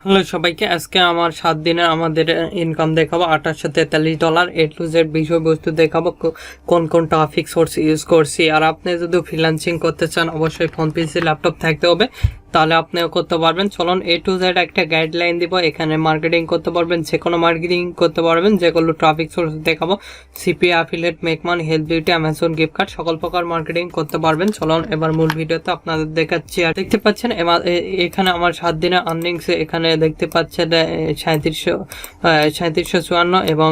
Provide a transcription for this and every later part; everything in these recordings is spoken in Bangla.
হ্যালো সবাইকে, আজকে আমার 7 দিনের আমাদের ইনকাম দেখাবো $2843 A to Z বিষয়বস্তু দেখাবো, কোন কোন ট্রাফিক সোর্স ইউজ করছি। আর আপনি যদি ফ্রিল্যান্সিং করতে চান অবশ্যই ফোন, পিসি, ল্যাপটপ থাকতে হবে, তাহলে আপনিও করতে পারবেন। চলুন A to Z একটা গাইডলাইন দিব। এখানে মার্কেটিং করতে পারবেন, যে কোনো মার্কেটিং করতে পারবেন, যেগুলো ট্রাফিক সোর্স দেখাবো। সিপি, অ্যাফিলিয়েট, মেকমান, health, beauty, Amazon gift card, সকল প্রকার মার্কেটিং করতে পারবেন। চলুন এবার মূল ভিডিওতে আপনাদের দেখাচ্ছি। আর দেখতে পাচ্ছেন এখানে আমার 7 দিনের আর্নিংস এখানে দেখতে পাচ্ছেন 3754 এবং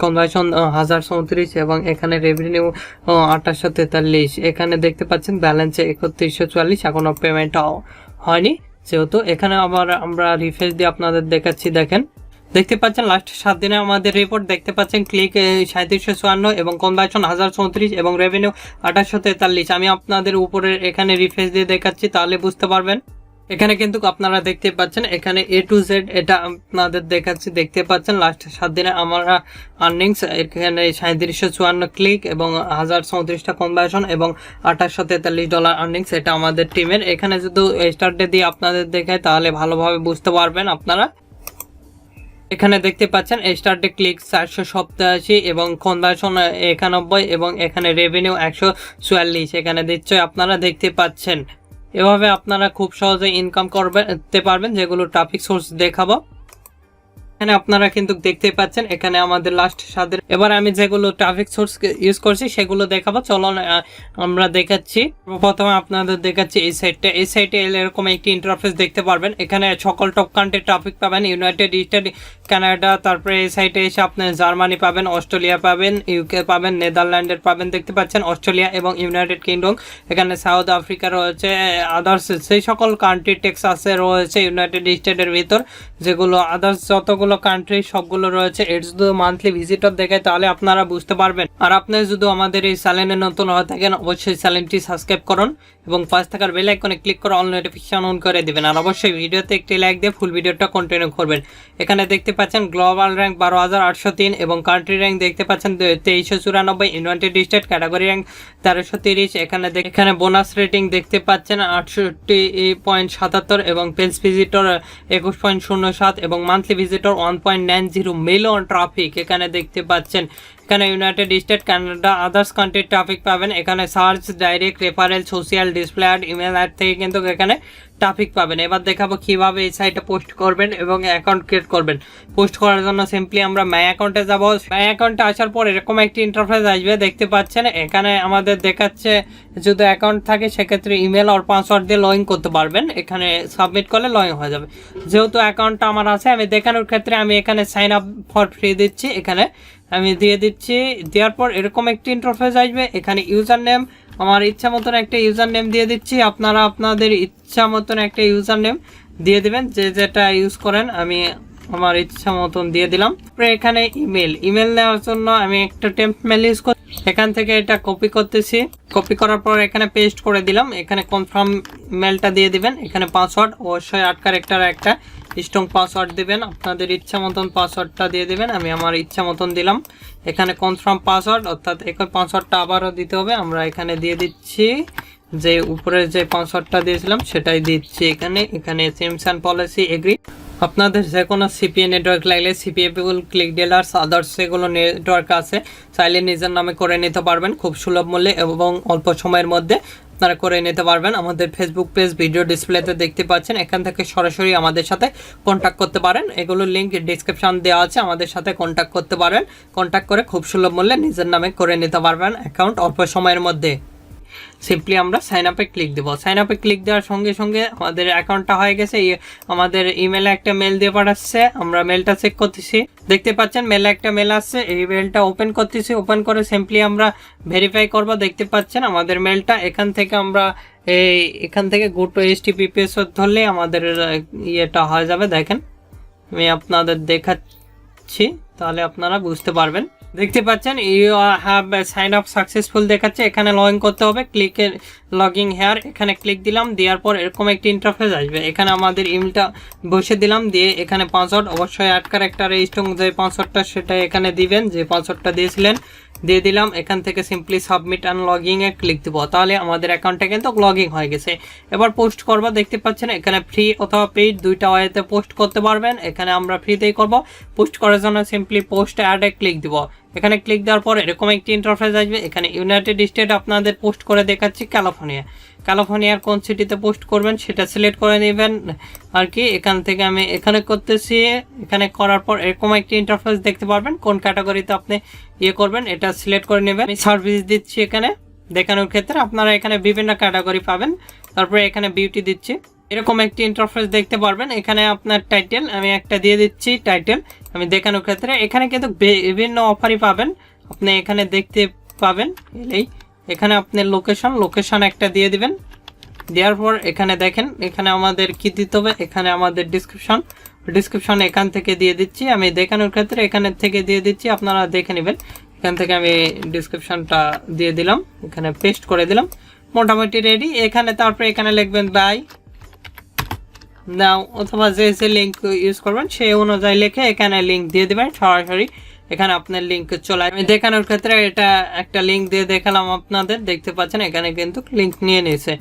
কনভার্সন 1034 এবং এখানে রেভিনিউ 2843। এখানে দেখতে পাচ্ছেন ব্যালেন্সে 3144, এখনো পেমেন্টটাও হয়নি। যেহেতু এখানে আবার আমরা রিফ্রেশ দিয়ে আপনাদের দেখাচ্ছি। দেখতে পাচ্ছেন লাস্ট 7 দিনে আমাদের রিপোর্ট দেখতে পাচ্ছেন। ক্লিক 3754 এবং কনভার্সন 1034 এবং রেভিনিউ 2843। আমি আপনাদের উপরে এখানে রিফ্রেশ দিয়ে দেখাচ্ছি, তাহলে বুঝতে পারবেন। এখানে কিন্তু আপনারা দেখতে পাচ্ছেন এখানে A to Z এটা আপনাদের দেখাচ্ছি। দেখতে পাচ্ছেন লাস্ট 7 দিনে আমরা আর্নিংস এখানে 3754 ক্লিক এবং 1034টা কনভার্সন এবং $2843 আর্নিংস, এটা আমাদের টিমের। এখানে যদি স্টার্ট ডে দিয়ে আপনাদের দেখায় তাহলে ভালোভাবে বুঝতে পারবেন আপনারা। এখানে দেখতে পাচ্ছেন স্টার্ট ডে ক্লিক 487 এবং কনভার্সন 91 এবং এখানে রেভিনিউ 144 এখানে দিচ্ছে, আপনারা দেখতে পাচ্ছেন। এভাবে আপনারা খুব সহজে ইনকাম করতে পারবেন, যেগুলো ট্রাফিক সোর্স দেখাবো। এখানে আপনারা কিন্তু দেখতে পাচ্ছেন এখানে আমাদের লাস্ট 7 দিন। এবার আমি যেগুলো ট্রাফিক সোর্স ইউজ করছি সেগুলো দেখাবো। চলুন আমরা দেখাচ্ছি। প্রথমে আপনাদের দেখাচ্ছি এই সাইটে এরকম একটি ইন্টারফেস দেখতে পারবেন। এখানে সকল টপ কান্ট্রি ট্রাফিক পাবেন, ইউনাইটেড স্টেট, কানাডা, তারপরে এই সাইটে এসে আপনি জার্মানি পাবেন, অস্ট্রেলিয়া পাবেন, ইউকে পাবেন, নেদারল্যান্ডের পাবেন। দেখতে পাচ্ছেন অস্ট্রেলিয়া এবং ইউনাইটেড কিংডম, এখানে সাউথ আফ্রিকা রয়েছে, আদার্স সেই সকল কান্ট্রি, টেক্সাসে রয়েছে ইউনাইটেড স্টেটের ভিতর, যেগুলো আদার্স যতগুলো কান্ট্রি সবগুলো রয়েছে। এর যদি মান্থলি ভিজিটর দেখায় তাহলে আপনারা বুঝতে পারবেন। আর আপনি যদি আমাদের এই চ্যানেলে নতুন হয়ে থাকেন অবশ্যই চ্যানেলটি সাবস্ক্রাইব করুন এবং পাশে থাকার বেল আইকনে ক্লিক করে অল নোটিফিকেশন অন করে দিবেন। আর অবশ্যই ভিডিওতে একটি লাইক দিয়ে ফুল ভিডিওটা কন্টিনিউ করবেন। এখানে দেখতে পাচ্ছেন গ্লোবাল র্যাঙ্ক 12803 এবং কান্ট্রি র্যাঙ্ক দেখতে পাচ্ছেন 2394, ইউনাইটেড স্টেট ক্যাটাগরি র্যাঙ্ক 1330। এখানে বোনাস রেটিং দেখতে পাচ্ছেন 68.77 এবং পেজ ভিজিটর 21.07 এবং মান্থলি ভিজিটর 1.90 মিলিয়ন ট্রাফিক এখানে দেখতে পাচ্ছেন। এখানে United State, Canada, others country traffic পাবেন। এখানে search, direct, referral, social, display ad, email ad থেকে কিন্তু এখানে ট্রাফিক পাবেন। এবার দেখাবো কিভাবে এই সাইটে পোস্ট করবেন এবং অ্যাকাউন্ট ক্রিয়েট করবেন। পোস্ট করার জন্য সিম্পলি আমরা মাই অ্যাকাউন্টে যাব। মাই অ্যাকাউন্টে আসার পর এরকম একটি ইন্টারফেস আসবে, দেখতে পাচ্ছেন। এখানে আমাদের দেখাচ্ছে যদি অ্যাকাউন্ট থাকে সেক্ষেত্রে ইমেল আর পাসওয়ার্ড দিয়ে লগ ইন করতে পারবেন। এখানে সাবমিট করলে লগ ইন হয়ে যাবে। যেহেতু অ্যাকাউন্টটা আমার আছে, আমি দেখানোর ক্ষেত্রে আমি এখানে সাইন আপ ফর ফ্রি দিচ্ছি। এখানে আমি দিয়ে দিচ্ছি। দেওয়ার পর এরকম একটি ইন্টারফেস আসবে। এখানে ইউজার নেম আমার ইচ্ছা মতন একটা ইউজার নেম দিয়ে দিচ্ছি। আপনারা আপনাদের ইচ্ছা মতন একটা ইউজার নেম দিয়ে দিবেন, যেটা ইউজ করেন। আমি আমার ইচ্ছা মতন দিয়ে দিলাম। এখানে ইমেল নেওয়ার জন্য আমি একটা টেম্প মেল ইউজ করি। এখান থেকে এটা কপি করতেছি। কপি করার পর এখানে পেস্ট করে দিলাম। এখানে কনফার্ম মেলটা দিয়ে দিবেন। এখানে পাসওয়ার্ড অবশ্যই 8 ক্যারেক্টার একটা স্ট্রং পাসওয়ার্ড দিবেন। আপনাদের ইচ্ছা মতন পাসওয়ার্ডটা দিয়ে দিবেন। আমি আমার ইচ্ছা মতন দিলাম। এখানে কনফার্ম পাসওয়ার্ড, অর্থাৎ একই পাসওয়ার্ডটা আবারও দিতে হবে। আমরা এখানে দিয়ে দিচ্ছি যে উপরে যে পাসওয়ার্ডটা দিয়েছিলাম সেটাই দিচ্ছি। এখানে টার্মস এন্ড পলিসি এগ্রি। আপনাদের যে কোনো সিপিএ নেটওয়ার্ক লাগলে, CPA people, click dealers, others সেগুলো নেটওয়ার্ক আছে, চাইলে নিজের নামে করে নিতে পারবেন খুব সুলভ মূল্যে এবং অল্প সময়ের মধ্যে আপনারা করে নিতে পারবেন। আমাদের ফেসবুক পেজ ভিডিও ডিসপ্লেতে দেখতে পাচ্ছেন। এখান থেকে সরাসরি আমাদের সাথে কন্ট্যাক্ট করতে পারেন। এগুলোর লিঙ্ক ডিসক্রিপশন দেওয়া আছে, আমাদের সাথে কন্ট্যাক্ট করতে পারেন। কন্ট্যাক্ট করে খুব সুলভ মূল্যে নিজের নামে করে নিতে পারবেন অ্যাকাউন্ট অল্প সময়ের মধ্যে। সিম্পলি আমরা সাইন আপে ক্লিক দেবো। সাইন আপে ক্লিক দেওয়ার সঙ্গে সঙ্গে আমাদের অ্যাকাউন্টটা হয়ে গেছে। আমাদের ইমেলে একটা মেল দিয়ে পাঠাচ্ছে। আমরা মেলটা চেক করতেছি। দেখতে পাচ্ছেন মেলে একটা মেল আসছে। এই মেলটা ওপেন করতেছি। ওপেন করে সিম্পলি আমরা ভেরিফাই করব। দেখতে পাচ্ছেন আমাদের মেলটা। এখান থেকে গো টু HTTPS ধরলে আমাদের ইয়েটা হয়ে যাবে। দেখেন আমি আপনাদের দেখাচ্ছি। তাহলে আপনারা বুঝতে পারবেন। দেখতে পাচ্ছেন you have sign up successful দেখাচ্ছে, এখানে লগ ইন করতে হবে, ক্লিকের লগিং হেয়ার, এখানে ক্লিক দিলাম, দেওয়ার পর এরকম একটি ইন্টারফেস আসবে। এখানে আমাদের ইমেলটা বসে দিলাম, দিয়ে এখানে পাসওয়ার্ড অবশ্যই অ্যাড ক্যারেক্টার স্ট্রং যে পাসওয়ার্ডটা সেটা এখানে দিবেন, যে পাসওয়ার্ডটা দিয়েছিলেন দিয়ে দিলাম। এখান থেকে simply submit and logging A click দেবো, তাহলে আমাদের অ্যাকাউন্টটা কিন্তু লগিং হয়ে গেছে। এবার পোস্ট করবো, দেখতে পাচ্ছেন এখানে ফ্রি অথবা পেইড দুইটা ওয়েতে পোস্ট করতে পারবেন। এখানে আমরা ফ্রিতেই করব। পোস্ট করার জন্য সিম্পলি পোস্ট অ্যাডে ক্লিক দিব। এখানে ক্লিক দেওয়ার পর এরকম একটি ইন্টারফেস আসবে। এখানে ইউনাইটেড স্টেট আপনাদের পোস্ট করে দেখাচ্ছি ক্যালিফোর্নিয়ার কোন সিটিতে পোস্ট করবেন সেটা সিলেক্ট করে নেবেন আর কি। এখান থেকে আমি এখানে করতেছি, এখানে করার পর এরকম একটি ইন্টারফেস দেখতে পারবেন, কোন ক্যাটাগরিতে আপনি করবেন এটা সিলেক্ট করে নেবেন। আমি সার্ভিস দিচ্ছি এখানে দেখানোর ক্ষেত্রে, আপনারা এখানে বিভিন্ন ক্যাটাগরি পাবেন। তারপরে এখানে বিউটি দিচ্ছি, এরকম একটি ইন্টারফেস দেখতে পারবেন। এখানে আপনার টাইটেল আমি একটা দিয়ে দিচ্ছি, টাইটেল আমি দেখানোর ক্ষেত্রে। এখানে কিন্তু বিভিন্ন অফারই পাবেন, আপনি এখানে দেখতে পাবেন। এখানে আপনি লোকেশন একটা দিয়ে দিবেন। দেওয়ার পর এখানে দেখেন এখানে আমাদের কি দিতে হবে, এখানে আমাদের ডিসক্রিপশন এখান থেকে দিয়ে দিচ্ছি আমি দেখানোর ক্ষেত্রে, এখানে থেকে দিয়ে দিচ্ছি, আপনারা দেখে নেবেন। এখান থেকে আমি ডিসক্রিপশনটা দিয়ে দিলাম, এখানে পেস্ট করে দিলাম, মোটামুটি রেডি। এখানে তারপরে এখানে লিখবেন বাই নাও, অথবা যে লিঙ্ক ইউজ করবেন সেই অনুযায়ী লিখে এখানে লিঙ্ক দিয়ে দেবেন সরাসরি। এখানে আপনার লিঙ্ক চলে আমি দেখানোর ক্ষেত্রে এটা একটা লিঙ্ক দিয়ে দেখালাম আপনাদের, দেখতে পাচ্ছেন এখানে কিন্তু লিঙ্ক নিয়ে নিয়েছে।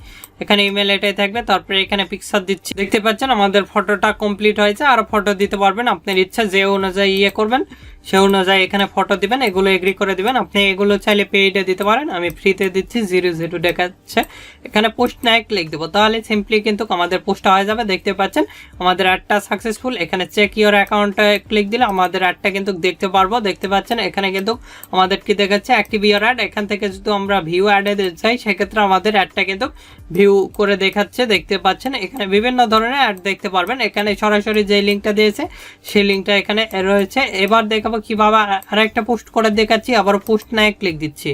এখানে ইমেল এটাই থাকবে। তারপরে এখানে পিকচার দিচ্ছি, দেখতে পাচ্ছেন আমাদের ফটোটা কমপ্লিট হয়েছে। আর ফটো দিতে পারবেন আপনার ইচ্ছা, যে অনুযায়ী করবেন সে অনুযায়ী এখানে ফটো দিবেন, এগুলো এগ্রি করে দিবেন। আপনি এগুলো চাইলে পেইডে দিতে পারেন, আমি ফ্রিতে দিচ্ছি 0 দেখাচ্ছে। এখানে পোস্ট নাই ক্লিক দেবো, তাহলে সিম্পলি কিন্তু আমাদের পোস্টটা হয়ে যাবে। দেখতে পাচ্ছেন আমাদের অ্যাডটা সাকসেসফুল। এখানে চেক ইওর অ্যাকাউন্টে ক্লিক দিলে আমাদের অ্যাডটা কিন্তু দেখতে পারবো। দেখতে পাচ্ছেন এখানে কিন্তু আমাদের কি দেখাচ্ছে অ্যাক্টিভ ইওর অ্যাড। এখান থেকে যদি আমরা ভিউ অ্যাডে যাই সেক্ষেত্রে আমাদের অ্যাডটা কিন্তু ভিউ করে দেখাচ্ছে। দেখতে পাচ্ছেন এখানে বিভিন্ন ধরনের অ্যাড দেখতে পারবেন। এখানে সরাসরি যে লিঙ্কটা দিয়েছে সেই লিঙ্কটা এখানে রয়েছে। এবার দেখাবো কিভাবে আরেকটা পোস্ট করে দেখাচ্ছি। আবার পোস্ট নাই ক্লিক দিচ্ছি,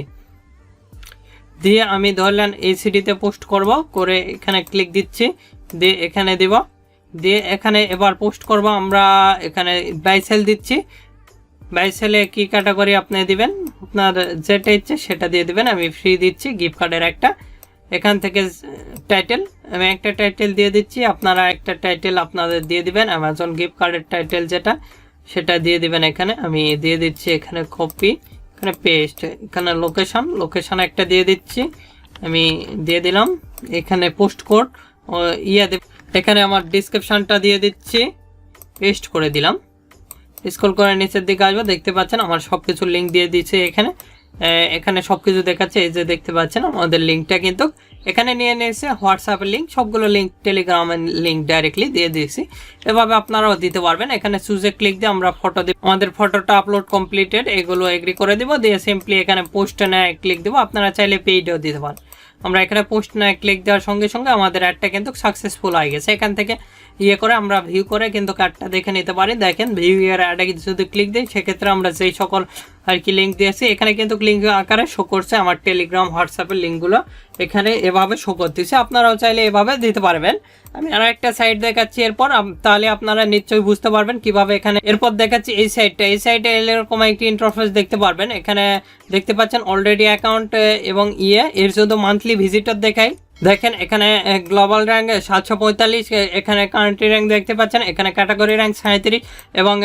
দিয়ে আমি ধরলেন এসিডিতে পোস্ট করব, করে এখানে ক্লিক দিচ্ছি, দিয়ে এখানে দিব, দিয়ে এখানে এবার পোস্ট করব আমরা। এখানে বাই সেল দিচ্ছি, বাই সেলে কি ক্যাটাগরি আপনি দিবেন, আপনার যেটা ইচ্ছে সেটা দিয়ে দিবেন। আমি ফ্রি দিচ্ছি গিফট কার্ডের একটা। এখান থেকে টাইটেল আমি একটা টাইটেল দিয়ে দিচ্ছি, আপনারা একটা টাইটেল আপনাদের দিয়ে দিবেন। অ্যামাজন গিফট কার্ডের টাইটেল যেটা সেটা দিয়ে দিবেন। এখানে আমি দিয়ে দিচ্ছি, এখানে কপি, এখানে পেস্ট, এখানে লোকেশন একটা দিয়ে দিচ্ছি, আমি দিয়ে দিলাম। এখানে পোস্ট কোড এখানে আমার ডিসক্রিপশনটা দিয়ে দিচ্ছি, পেস্ট করে দিলাম। স্ক্রল করে নিচের দিকে আসবো, দেখতে পাচ্ছেন আমার সবকিছু লিঙ্ক দিয়ে দিচ্ছে। এখানে সবকিছু দেখাচ্ছে, এই যে দেখতে পাচ্ছেন আমাদের লিঙ্কটা কিন্তু এখানে নিয়ে নিয়েছে। হোয়াটসঅ্যাপের লিঙ্ক, সবগুলো লিঙ্ক, টেলিগ্রামের লিঙ্ক ডাইরেক্টলি দিয়ে দিয়েছি। এভাবে আপনারাও দিতে পারবেন। এখানে চুজে ক্লিক দিয়ে আমরা ফটো দিব, আমাদের ফটোটা আপলোড কমপ্লিটেড, এগুলো এগ্রি করে দিব, দিয়ে সিম্পলি এখানে পোস্ট না ক্লিক দেবো। আপনারা চাইলে পেইডও দিতে পারেন। আমরা এখানে পোস্ট না ক্লিক দেওয়ার সঙ্গে সঙ্গে আমাদের অ্যাডটা কিন্তু সাকসেসফুল হয়ে গেছে। এখান থেকে করে আমরা ভিউ করে কিন্তু কার্ডটা দেখে নিতে পারি। দেখেন ভিউ ইয়ার অ্যাডে যদি ক্লিক দিই সেক্ষেত্রে আমরা যেই সকল আর কি লিঙ্ক দিয়েছি এখানে কিন্তু লিঙ্ক আকারে শো করছে। আমার টেলিগ্রাম হোয়াটসঅ্যাপের লিঙ্কগুলো এখানে এভাবে শো করতেছে, আপনারাও চাইলে এভাবে দিতে পারবেন। আমি আরো একটা সাইট দেখাচ্ছি এরপর, তাহলে আপনারা নিশ্চয়ই বুঝতে পারবেন কিভাবে। এখানে এরপর দেখাচ্ছি এই সাইটে এরকম একটি ইন্টারফেস দেখতে পারবেন। এখানে দেখতে পাচ্ছেন অলরেডি অ্যাকাউন্ট এবং এর শুধু মান্থলি ভিজিটর দেখাই। দেখেন এখানে গ্লোবাল র্যাঙ্ক 745, এখানে কান্ট্রি র্যাঙ্ক দেখতে পাচ্ছেন, এখানে ক্যাটাগরি র্যাঙ্ক 37 এবং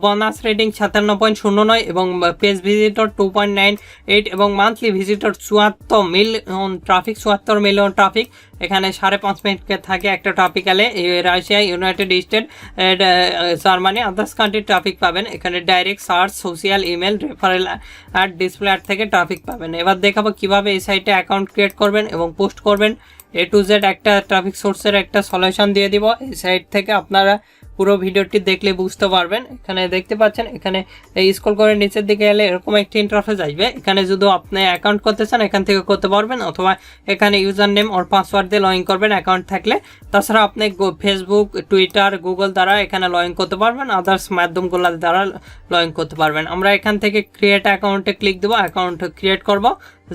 বোনাস রেটিং 57.09 এবং পেজ ভিজিটর 2.98 এবং মান্থলি ভিজিটর 74 মিলিয়ন ট্রাফিক। এখানে 5.5 মিনিট থাকে একটা ট্রাফিকালে। Russia, united state, Germany, others country traffic পাবেন। এখানে direct search, social, email, referral ad, display ad থেকে ট্রাফিক পাবেন। এবার দেখাবো কিভাবে এই সাইটে অ্যাকাউন্ট ক্রিয়েট করবেন এবং পোস্ট করবেন। A to Z একটা ট্রাফিক সোর্সের একটা সলিউশন দিয়ে দিব। এই সাইট থেকে আপনারা পুরো ভিডিওটি দেখলে বুঝতে পারবেন। এখানে দেখতে পাচ্ছেন, এখানে স্ক্রল করে নিচের দিকে এলে এরকম একটি ইন্টারফেস আসবে। এখানে যদি আপনি অ্যাকাউন্ট করতে চান এখান থেকে করতে পারবেন, অথবা এখানে ইউজার নেম ওর পাসওয়ার্ড দিয়ে লগ ইন করবেন অ্যাকাউন্ট থাকলে। তাছাড়া আপনি ফেসবুক, টুইটার, গুগল দ্বারা এখানে লগ ইন করতে পারবেন, আদার্স মাধ্যমগুলো দ্বারা লগ ইন করতে পারবেন। আমরা এখান থেকে ক্রিয়েট অ্যাকাউন্টে ক্লিক দেবো, অ্যাকাউন্ট ক্রিয়েট করব।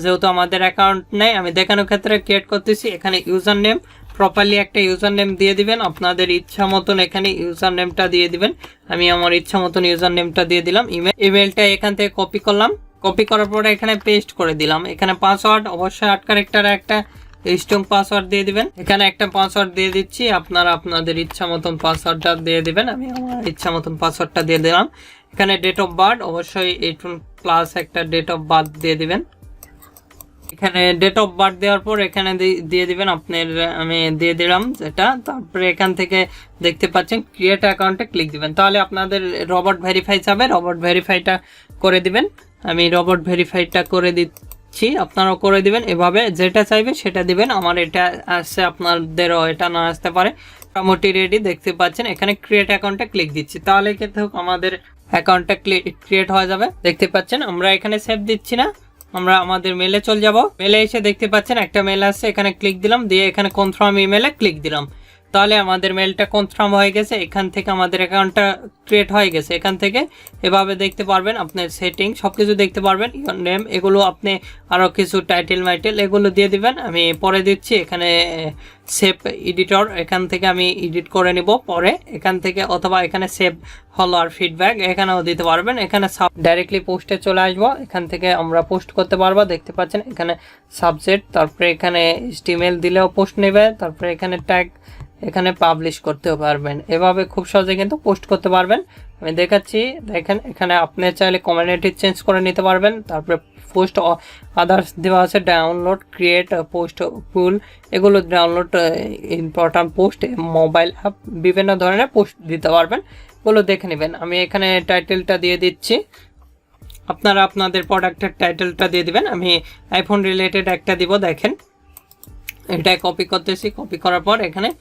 যেহেতু আমাদের অ্যাকাউন্ট নেই, আমি দেখানোর ক্ষেত্রে ক্রিয়েট করতেছি। এখানে ইউজার নেম প্রপারলি একটা ইউজার নেম দিয়ে দিবেন, আপনাদের ইচ্ছা মতন এখানে ইউজার নেমটা দিয়ে দিবেন। আমি আমার ইচ্ছা মতন ইউজার নেমটা দিয়ে দিলাম। ইমেলটা এখান থেকে কপি করলাম, কপি করার পরে এখানে পেস্ট করে দিলাম। এখানে পাসওয়ার্ড অবশ্যই 8 ক্যারেক্টার একটা স্ট্রং পাসওয়ার্ড দিয়ে দিবেন। এখানে একটা পাসওয়ার্ড দিয়ে দিচ্ছি, আপনারা আপনাদের ইচ্ছা মতন পাসওয়ার্ডটা দিয়ে দিবেন। আমি আমার ইচ্ছা মতন পাসওয়ার্ডটা দিয়ে দিলাম। এখানে ডেট অফ বার্থ অবশ্যই 18+ একটা ডেট অফ বার্থ দিয়ে দিবেন। এখানে ডেট অফ বার্থ দেওয়ার পর এখানে দিয়ে দিবেন আপনার, আমি দিয়ে দিলাম যেটা। তারপরে এখান থেকে দেখতে পাচ্ছেন ক্রিয়েট অ্যাকাউন্টে ক্লিক দিবেন, তাহলে আপনাদের রবট ভেরিফাই যাবে। রবট ভেরিফাইটা করে দিবেন, আমি রবট ভেরিফাইটা করে দিচ্ছি, আপনারাও করে দিবেন। এভাবে যেটা চাইবে সেটা দিবেন। আমার এটা আসছে, আপনাদেরও এটা না আসতে পারে। মোটামুটি রেডি, দেখতে পাচ্ছেন। এখানে ক্রিয়েট অ্যাকাউন্টে ক্লিক দিচ্ছি, তাহলে কিন্তু আমাদের অ্যাকাউন্টটা ক্রিয়েট হয়ে যাবে। দেখতে পাচ্ছেন আমরা এখানে সেভ দিচ্ছি না, আমরা আমাদের মেলে চলে যাব। মেলে এসে দেখতে পাচ্ছেন একটা মেল আসছে, এখানে ক্লিক দিলাম, দিয়ে এখানে কনফার্ম ইমেলে ক্লিক দিলাম, তাহলে আমাদের মেলটা কনফার্ম হয়ে গেছে। এখান থেকে আমাদের অ্যাকাউন্টটা ক্রিয়েট হয়ে গেছে। এখান থেকে এভাবে দেখতে পারবেন, আপনার সেটিং সবকিছু দেখতে পারবেন, ইউর নেম, এগুলো আপনি আরও কিছু টাইটেল মাইটেল এগুলো দিয়ে দিবেন। আমি পরে দিচ্ছি। এখানে সেভ এডিটর, এখান থেকে আমি এডিট করে নিব পরে এখান থেকে, অথবা এখানে সেভ হলো আর ফিডব্যাক এখানেও দিতে পারবেন। এখানে ডাইরেক্টলি পোস্টে চলে আসবো, এখান থেকে আমরা পোস্ট করতে পারবো। দেখতে পাচ্ছেন এখানে সাবজেক্ট, তারপরে এখানে HTML দিলেও পোস্ট নেবে, তারপরে এখানে ট্যাগ, এখানে পাবলিশ করতে পারবেন। এভাবে খুব সহজে কিন্তু পোস্ট করতে পারবেন। আমি দেখাচ্ছি, দেখেন এখানে আপনি চাইলে কমিউনিটি চেঞ্জ করে নিতে পারবেন। তারপরে পোস্ট আদার্স দেওয়া আছে, ডাউনলোড, ক্রিয়েট, পোস্ট পুল, এগুলো download, important post, mobile app, বিভিন্ন ধরনের পোস্ট দিতে পারবেন, এগুলো দেখে নেবেন। আমি এখানে টাইটেলটা দিয়ে দিচ্ছি, আপনারা আপনাদের প্রোডাক্টের টাইটেলটা দিয়ে দিবেন। আমি আইফোন রিলেটেড একটা দিব, দেখেন এটা কপি করতেছি। কপি করার পর এখানে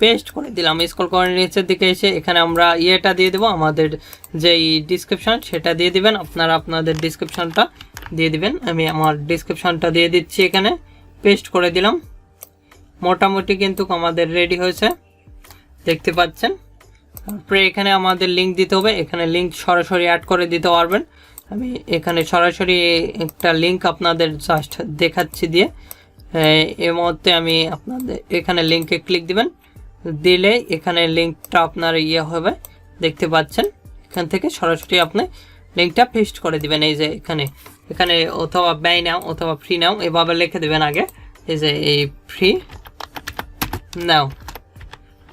পেস্ট করে দিলাম। স্ক্রল করে নিচের দিকে এসে এখানে আমরা ইয়েটা দিয়ে দেবো, আমাদের যেই ডিসক্রিপশন সেটা দিয়ে দিবেন। আপনারা আপনাদের ডিসক্রিপশনটা দিয়ে দিবেন। আমি আমার ডিসক্রিপশনটা দিয়ে দিচ্ছি, এখানে পেস্ট করে দিলাম। মোটামুটি কিন্তু আমাদের রেডি হয়েছে, দেখতে পাচ্ছেন। তারপরে এখানে আমাদের লিঙ্ক দিতে হবে, এখানে লিঙ্ক সরাসরি অ্যাড করে দিতে পারবেন। আমি এখানে সরাসরি একটা লিঙ্ক আপনাদের জাস্ট দেখাচ্ছি দিয়ে, এই মুহূর্তে আমি আপনাদের এখানে লিঙ্কে ক্লিক দিবেন, দিলে এখানে লিঙ্কটা আপনার ইয়ে হবে, দেখতে পাচ্ছেন। এখান থেকে সরাসরি আপনি লিঙ্কটা পেস্ট করে দিবেন। এই যে এখানে এখানে অথবা ব্যয় নাও অথবা ফ্রি নাও এভাবে লিখে দেবেন আগে। এই যে এই ফ্রি নাও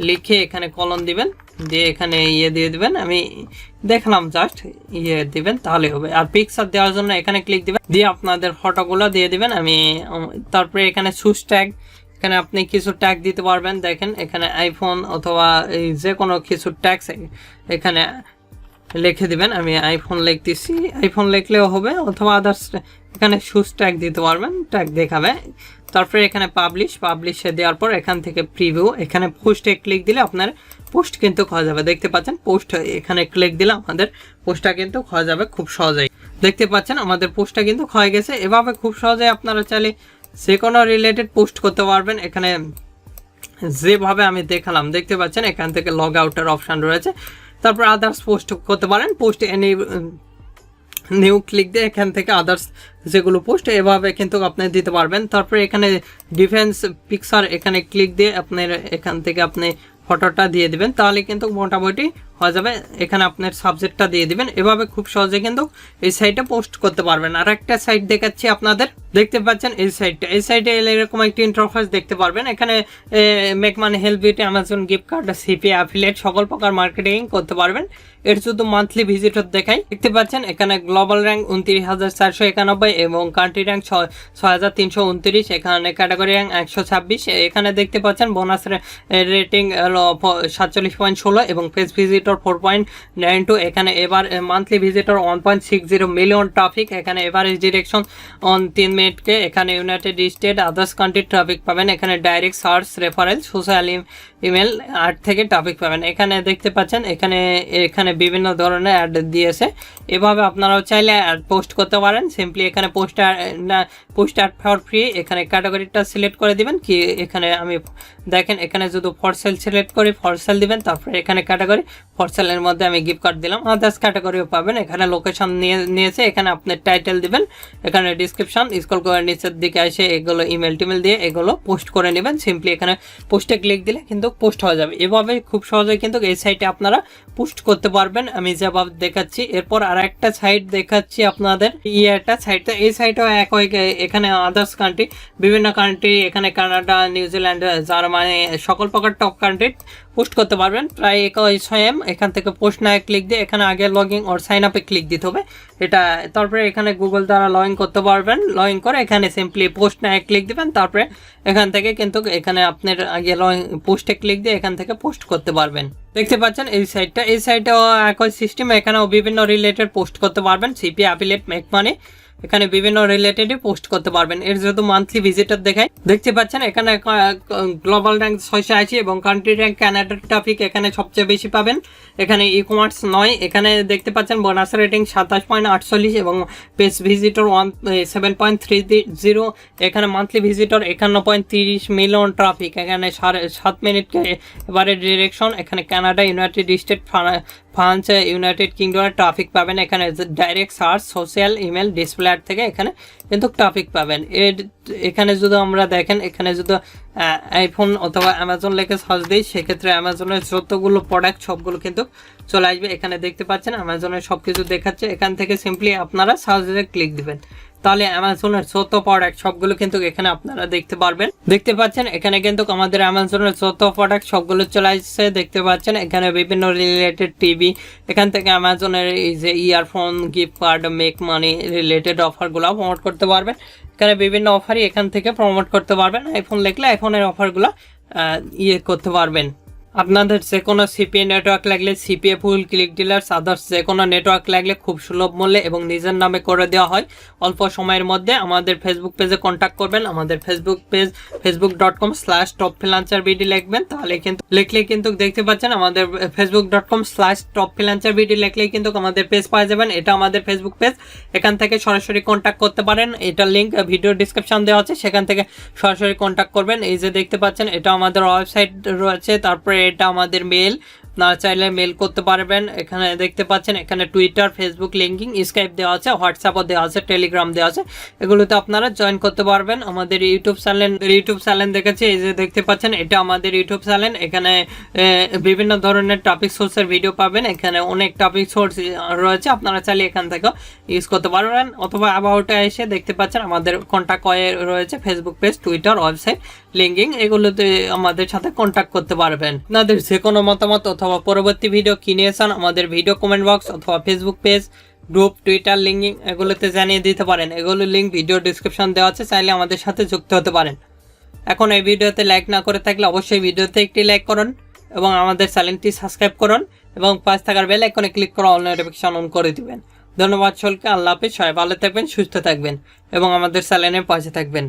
লিখে এখানে কলন দিবেন, দিয়ে এখানে ইয়ে দিয়ে দিবেন। আমি দেখলাম জাস্ট ইয়ে দিবেন, তাহলে হবে। আর পিকচার দেওয়ার জন্য এখানে ক্লিক দিবেন, দিয়ে আপনাদের ফটোগুলো দিয়ে দিবেন। আমি তারপরে এখানে সুস ট্যাগ, এখানে আপনি কিছু ট্যাগ দিতে পারবেন। দেখেন এখানে আইফোন অথবা যে কোনো কিছু ট্যাগ এখানে লিখে দিবেন। আমি আইফোন লিখতেছি, আইফোন লিখলেও হবে, অথবা আদার্স এখানে সুস ট্যাগ দিতে পারবেন, ট্যাগ দেখাবে। তারপরে এখানে পাবলিশে দেওয়ার পর এখান থেকে প্রিভিউ, এখানে পোস্টে ক্লিক দিলে আপনার পোস্ট কিন্তু হয়ে যাবে। দেখতে পাচ্ছেন পোস্ট, এখানে ক্লিক দিলে আমাদের পোস্টটা কিন্তু হয়ে যাবে খুব সহজেই। দেখতে পাচ্ছেন আমাদের পোস্টটা কিন্তু হয়ে গেছে। এভাবে খুব সহজে আপনারা চাইলে যে কোনো রিলেটেড পোস্ট করতে পারবেন। এখানে যেভাবে আমি দেখালাম, দেখতে পাচ্ছেন এখান থেকে লগ আউটের অপশান রয়েছে। তারপর আদার্স পোস্ট করতে পারেন, পোস্ট এনি নিউ ক্লিক দিয়ে এখান থেকে আদার্স যেগুলো পোস্ট এভাবে কিন্তু আপনি দিতে পারবেন। তারপরে এখানে ডিফেন্স পিকচার, এখানে ক্লিক দিয়ে আপনার এখান থেকে আপনি ফটোটা দিয়ে দিবেন, তাহলে কিন্তু মোটামুটি হয়ে যাবে। এখানে আপনার সাবজেক্টটা দিয়ে দিবেন। এভাবে খুব সহজে কিন্তু এই সাইটে পোস্ট করতে পারবেন। আর একটা সাইট দেখাচ্ছি আপনাদের, দেখতে পাচ্ছেন এই সাইটটা, এই সাইটে এরকম একটি ইন্টারফেস দেখতে পারবেন। এখানে make money, help bit, Amazon gift card, CP affiliate সকল প্রকার মার্কেটিং করতে পারবেন। এর শুধু মান্থলি ভিজিটর দেখাই। দেখতে পাচ্ছেন এখানে গ্লোবাল র্যাঙ্ক 29,491 এবং কান্ট্রি র্যাঙ্ক 6,329, এখানে ক্যাটাগরি র্যাঙ্ক 126। এখানে দেখতে পাচ্ছেন বোনাস রেটিং 47.16 এবং পেজ ভিজিটর 4.92। এখানে এবার মান্থলি ভিজিটর 1.60 মিলিয়ন ট্রাফিক। এখানে এভারেজ ডিরেকশন অন 3 মিনিটকে। এখানে United State, others country traffic পাবেন। এখানে direct search, reference, social email ad থেকে টপিক পাবেন। এখানে দেখতে পাচ্ছেন এখানে বিভিন্ন ধরনের অ্যাড দিয়েছে। এভাবে আপনারাও চাইলে অ্যাড পোস্ট করতে পারেন। সিম্পলি এখানে পোস্ট অ্যাড ফর ফ্রি, এখানে ক্যাটাগরিটা সিলেক্ট করে দিবেন। কি এখানে আমি দেখেন এখানে যদি ফর সেল সিলেক্ট করি ফর সেল দিবেন, তারপরে এখানে ক্যাটাগরি ফর সেলের মধ্যে আমি গিফট কার্ড দিলাম, আদার্স ক্যাটাগরিও পাবেন। এখানে লোকেশন নিয়েছে, এখানে আপনার টাইটেল দিবেন, এখানে ডিসক্রিপশন, স্ক্রল করে নিচের দিকে এসে এগুলো ইমেল টিমেল দিয়ে এগুলো পোস্ট করে নেবেন। সিম্পলি এখানে পোস্টে ক্লিক দিলে কিন্তু পোস্ট হয়ে যাবে। এভাবে খুব সহজে কিন্তু এই সাইটে আপনারা পোস্ট করতে পারবেন, আমি যেভাবে দেখাচ্ছি। এরপর আর একটা সাইট দেখাচ্ছি আপনাদের, একটা সাইট, এই সাইটও একই। এখানে আদার্স কান্ট্রি, বিভিন্ন কান্ট্রি, এখানে কানাডা, নিউজিল্যান্ড, জার্মানি, সকল প্রকার টপ কান্ট্রি পোস্ট করতে পারবেন প্রায় একই সেম। এখান থেকে পোস্ট না ক্লিক দিয়ে এখানে আগে লগ ইন অর সাইন আপে ক্লিক দিতে হবে এটা। তারপরে এখানে গুগল দ্বারা লগ ইন করতে পারবেন। লগ ইন করে এখানে সিম্পলি পোস্ট না ক্লিক দিবেন, তারপরে এখান থেকে কিন্তু এখানে আপনার আগে পোস্টে ক্লিক দিয়ে এখান থেকে পোস্ট করতে পারবেন। দেখতে পাচ্ছেন এই সাইটটাও একই সিস্টেম, এখানেও বিভিন্ন রিলেটেড পোস্ট করতে পারবেন। সিপি অ্যাফিলিয়েট মেক মানি, এখানে বিভিন্ন রিলেটেডই পোস্ট করতে পারবেন। এর যেহেতু মান্থলি ভিজিটর দেখায়, দেখতে পাচ্ছেন এখানে গ্লোবাল র্যাঙ্ক 680 এবং কান্ট্রি র্যাঙ্ক কানাডার ট্রাফিক এখানে সবচেয়ে বেশি পাবেন। এখানে ই কমার্স 9, এখানে দেখতে পাচ্ছেন বোনাস রেটিং 27.48 এবং পেজ ভিজিটর 7.30। এখানে মান্থলি ভিজিটর 51.30 মিলিয়ন ট্রাফিক, এখানে 7 মিনিট এবারে ডিরেকশন। এখানে Canada, united state, France, united কিংডমের ট্রাফিক পাবেন। এখানে direct search, social, email, display থেকে এখানে কিন্তু টপিক পাবেন। এখানে যদি আমরা দেখেন, এখানে যদি আইফোন অথবা অ্যামাজন লেখে সার্চ দিই, সেক্ষেত্রে অ্যামাজনের যতগুলো প্রোডাক্ট সবগুলো কিন্তু চলে আসবে। এখানে দেখতে পাচ্ছেন অ্যামাজনের সব কিছু দেখাচ্ছে। এখান থেকে সিম্পলি আপনারা সার্চ দিয়ে ক্লিক দিবেন, তাহলে অ্যামাজনের যত প্রোডাক্ট সবগুলো কিন্তু এখানে আপনারা দেখতে পারবেন। দেখতে পাচ্ছেন এখানে কিন্তু আমাদের অ্যামাজনের যত প্রোডাক্ট সবগুলো চলে আসছে। দেখতে পাচ্ছেন এখানে বিভিন্ন রিলেটেড টিভি, এখান থেকে অ্যামাজনের এই যে earphone, gift card, make money related অফারগুলো প্রমোট করতে পারবেন। এখানে বিভিন্ন অফারই এখান থেকে প্রমোট করতে পারবেন। আইফোন লিখলে আইফোনের অফারগুলো করতে পারবেন। আপনাদের যে কোনো সিপিএ নেটওয়ার্ক লাগলে সিপিএ ফুল ক্লিক ডিলার্স, আদার্স যে কোনো নেটওয়ার্ক লাগলে খুব সুলভ মূল্যে এবং নিজের নামে করে দেওয়া হয় অল্প সময়ের মধ্যে। আমাদের ফেসবুক পেজে কন্ট্যাক্ট করবেন। আমাদের ফেসবুক পেজ facebook.com/topfreelancerbd লিখবেন, তাহলে কিন্তু লিখলে কিন্তু দেখতে পাচ্ছেন আমাদের facebook.com/topfreelancerbd লিখলেই কিন্তু আমাদের পেজ পাওয়া যাবেন। এটা আমাদের ফেসবুক পেজ, এখান থেকে সরাসরি কন্ট্যাক্ট করতে পারেন। এটা লিঙ্ক ভিডিও ডিসক্রিপশন দেওয়া আছে, সেখান থেকে সরাসরি কন্ট্যাক্ট করবেন। এই যে দেখতে পাচ্ছেন এটা আমাদের ওয়েবসাইট রয়েছে, তারপরে এটা আমাদের মেল, আপনারা চাইলে মেল করতে পারবেন। এখানে দেখতে পাচ্ছেন এখানে টুইটার, ফেসবুক লিঙ্কিং, স্কাইপ দেওয়া আছে, হোয়াটসঅ্যাপও দেওয়া আছে, টেলিগ্রাম দেওয়া আছে, এগুলোতে আপনারা জয়েন করতে পারবেন। আমাদের ইউটিউব চ্যানেল দেখেছি, এই যে দেখতে পাচ্ছেন এটা আমাদের ইউটিউব চ্যানেল। এখানে বিভিন্ন ধরনের টপিক সোর্সের ভিডিও পাবেন। এখানে অনেক টপিক সোর্স রয়েছে, আপনারা চাইলে এখান থেকে ইউজ করতে পারবেন। অথবা অ্যাবাউটে এসে দেখতে পাচ্ছেন আমাদের কন্ট্যাক্ট রয়েছে, Facebook page, Twitter, website linking, এগুলোতে আমাদের সাথে কন্ট্যাক্ট করতে পারবেন। আপনাদের যে কোনো মতামত অথবা পরবর্তী ভিডিও কিনেছেন আমাদের ভিডিও কমেন্ট বক্স অথবা Facebook page, group, Twitter linking এগুলোতে জানিয়ে দিতে পারেন। এগুলোর লিঙ্ক ভিডিও ডিসক্রিপশন দেওয়া আছে, চাইলে আমাদের সাথে যুক্ত হতে পারেন। এখন এই ভিডিওতে লাইক না করে থাকলে অবশ্যই ভিডিওতে একটি লাইক করুন এবং আমাদের চ্যানেলটি সাবস্ক্রাইব করুন এবং পাশে থাকার বেল আইকনে ক্লিক করে অল নোটিফিকেশন অন করে দিবেন। ধন্যবাদ সকলকে, আল্লাহ হাফেজ, সবাই ভালো থাকবেন, সুস্থ থাকবেন এবং আমাদের চ্যানেলের পাশে থাকবেন।